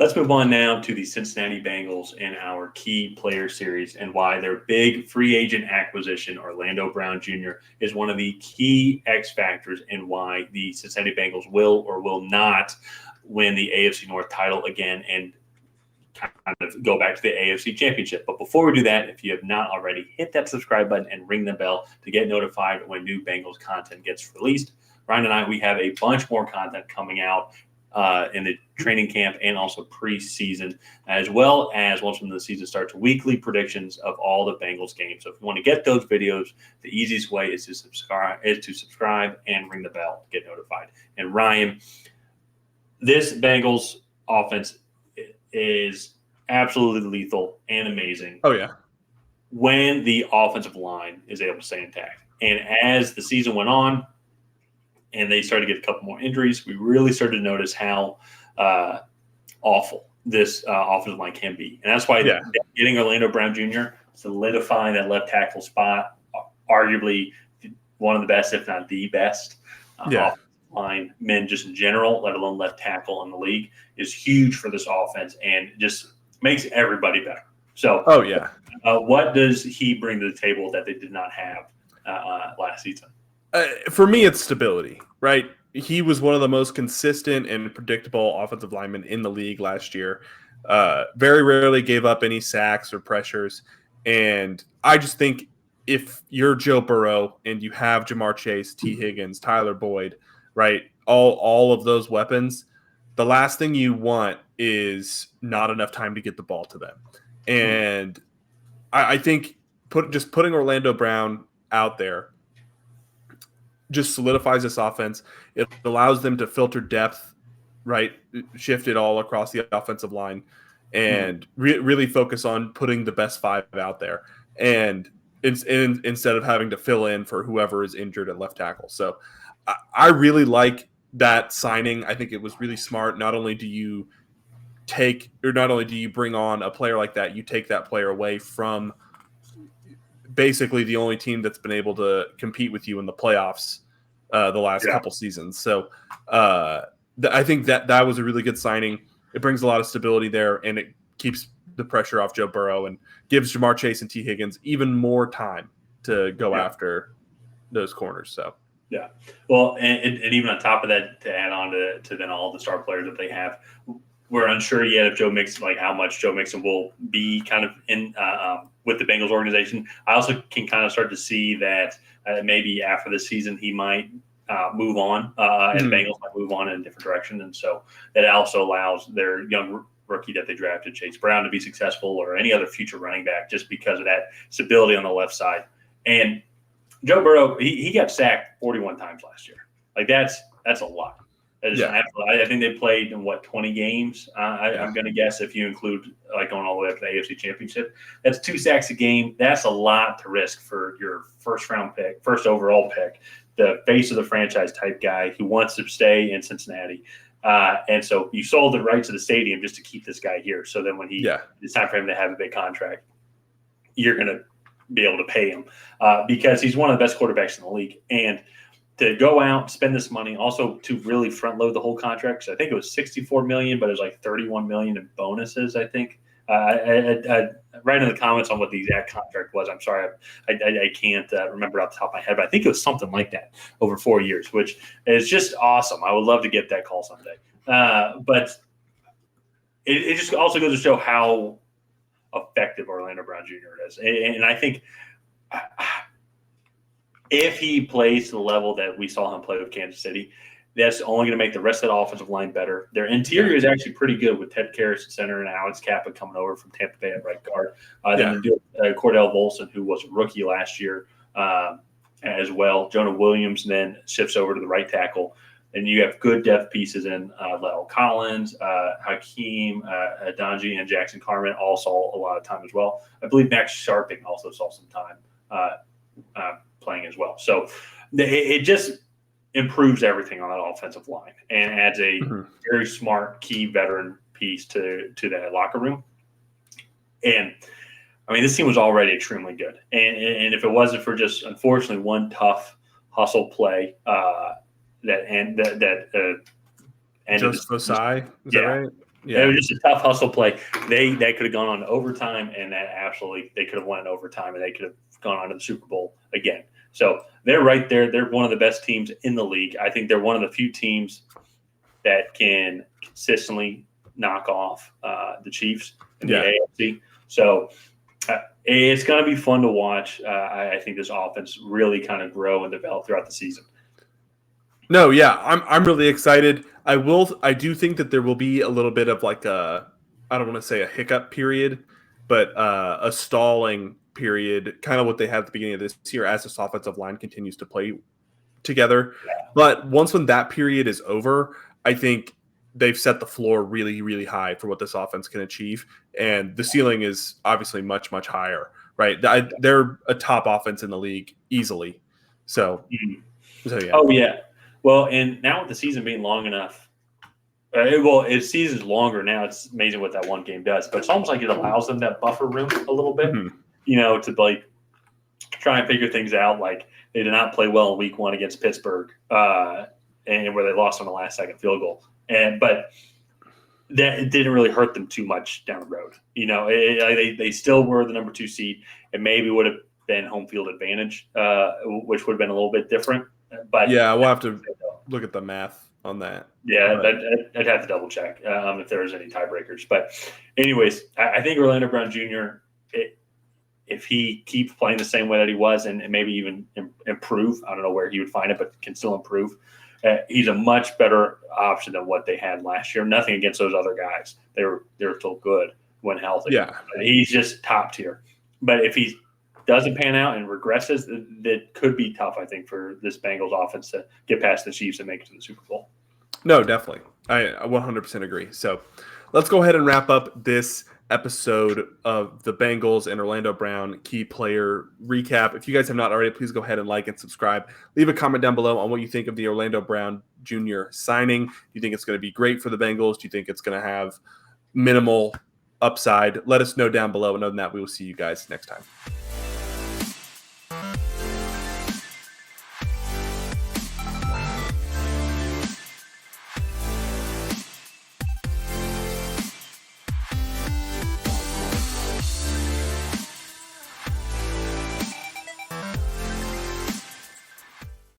Let's move on now to the Cincinnati Bengals and our key player series and why their big free agent acquisition, Orlando Brown Jr., is one of the key X factors and why the Cincinnati Bengals will or will not win the AFC North title again and kind of go back to the AFC Championship. But before we do that, if you have not already, hit that subscribe button and ring the bell to get notified when new Bengals content gets released. Ryan and I, we have a bunch more content coming out in the training camp and also preseason, as well as once when the season starts, weekly predictions of all the Bengals games. So if you want to get those videos, the easiest way is to subscribe and ring the bell to get notified. And Ryan, this Bengals offense is absolutely lethal and amazing. Oh, yeah. When the offensive line is able to stay intact. And as the season went on and they started to get a couple more injuries, we really started to notice how awful this offensive line can be. And that's why getting Orlando Brown Jr., solidifying that left tackle spot, arguably one of the best, if not the best, offensive line men just in general, let alone left tackle in the league, is huge for this offense and just makes everybody better. So, what does he bring to the table that they did not have last season? For me, it's stability, right? He was one of the most consistent and predictable offensive linemen in the league last year. Very rarely gave up any sacks or pressures. And I just think if you're Joe Burrow and you have Jamar Chase, T. Higgins, Tyler Boyd, right, all of those weapons, the last thing you want is not enough time to get the ball to them. And I think putting Orlando Brown out there just solidifies this offense. It allows them to filter depth, right, shift it all across the offensive line, and really focus on putting the best five out there. And instead of having to fill in for whoever is injured at left tackle. So I really like that signing. I think it was really smart. Not only do you bring on a player like that, you take that player away from basically the only team that's been able to compete with you in the playoffs the last couple seasons. So I think that was a really good signing. It brings a lot of stability there, and it keeps the pressure off Joe Burrow and gives Jamar Chase and T. Higgins even more time to go after those corners. So. Yeah. Well, and even on top of that, to add on to then all the star players that they have, we're unsure yet if Joe Mixon, like how much Joe Mixon will be kind of in with the Bengals organization. I also can kind of start to see that maybe after the season he might move on, and the Bengals might move on in a different direction. And so that also allows their young rookie that they drafted, Chase Brown, to be successful, or any other future running back, just because of that stability on the left side. And Joe Burrow, he got sacked 41 times last year. Like that's a lot. I think they played in 20 games. I'm going to guess if you include like going all the way up to the AFC Championship, that's 2 sacks a game. That's a lot to risk for your first overall pick, the face of the franchise type guy who wants to stay in Cincinnati. And so you sold the rights of the stadium just to keep this guy here. So then when it's time for him to have a big contract, you're going to be able to pay him because he's one of the best quarterbacks in the league. And to go out, spend this money, also to really front load the whole contract. So I think it was $64 million, but it was like $31 million in bonuses, I think. I write in the comments on what the exact contract was. I'm sorry, I can't remember off the top of my head, but I think it was something like that over 4 years, which is just awesome. I would love to get that call someday. But it just also goes to show how effective Orlando Brown Jr. is. And I think if he plays to the level that we saw him play with Kansas City, that's only going to make the rest of the offensive line better. Their interior is actually pretty good with Ted Karras at center and Alex Kappa coming over from Tampa Bay at right guard. Then you do Cordell Volson, who was a rookie last year as well. Jonah Williams then shifts over to the right tackle. And you have good depth pieces in La'el Collins, Hakeem, Adanji, and Jackson Carman all saw a lot of time as well. I believe Max Sharping also saw some time playing as well. So it just improves everything on that offensive line and adds a very smart key veteran piece to that locker room. And I mean, this team was already extremely good. And if it wasn't for just, unfortunately, one tough hustle play that ended Joseph Osai, is that right? It was just a tough hustle play. They could have gone on to overtime, and that absolutely they could have won in overtime, and they could have gone on to the Super Bowl again. So they're right there. They're one of the best teams in the league. I think they're one of the few teams that can consistently knock off the Chiefs in the AFC. So it's going to be fun to watch. I think this offense really kind of grow and develop throughout the season. No, yeah, I'm really excited. I do think that there will be a little bit of like I don't want to say a hiccup period, but a stalling period, kind of what they had at the beginning of this year as this offensive line continues to play together. Yeah. But when that period is over, I think they've set the floor really, really high for what this offense can achieve. And the ceiling is obviously much, much higher, right? They're a top offense in the league easily. So yeah. Oh, yeah. Well, and now with the season being long enough, its season's longer now. It's amazing what that one game does, but it's almost like it allows them that buffer room a little bit, to like try and figure things out. Like they did not play well in Week 1 against Pittsburgh, and where they lost on the last second field goal, but that it didn't really hurt them too much down the road. They still were the number 2 seed, and maybe would have been home field advantage, which would have been a little bit different. But yeah, we'll have to look at the math on that. Yeah, I'd have to double check if there was any tiebreakers. But anyways, I think Orlando Brown Jr., if he keeps playing the same way that he was and maybe even improve, I don't know where he would find it, but can still improve, he's a much better option than what they had last year. Nothing against those other guys. They were still good when healthy. Yeah. He's just top tier. But if he doesn't pan out and regresses, that could be tough, I think, for this Bengals offense to get past the Chiefs and make it to the Super Bowl. No, definitely. I 100% agree. So let's go ahead and wrap up this episode of the Bengals and Orlando Brown key player recap. If you guys have not already, please go ahead and like and subscribe. Leave a comment down below on what you think of the Orlando Brown Jr. signing. Do you think it's going to be great for the Bengals? Do you think it's going to have minimal upside? Let us know down below. And other than that, we will see you guys next time.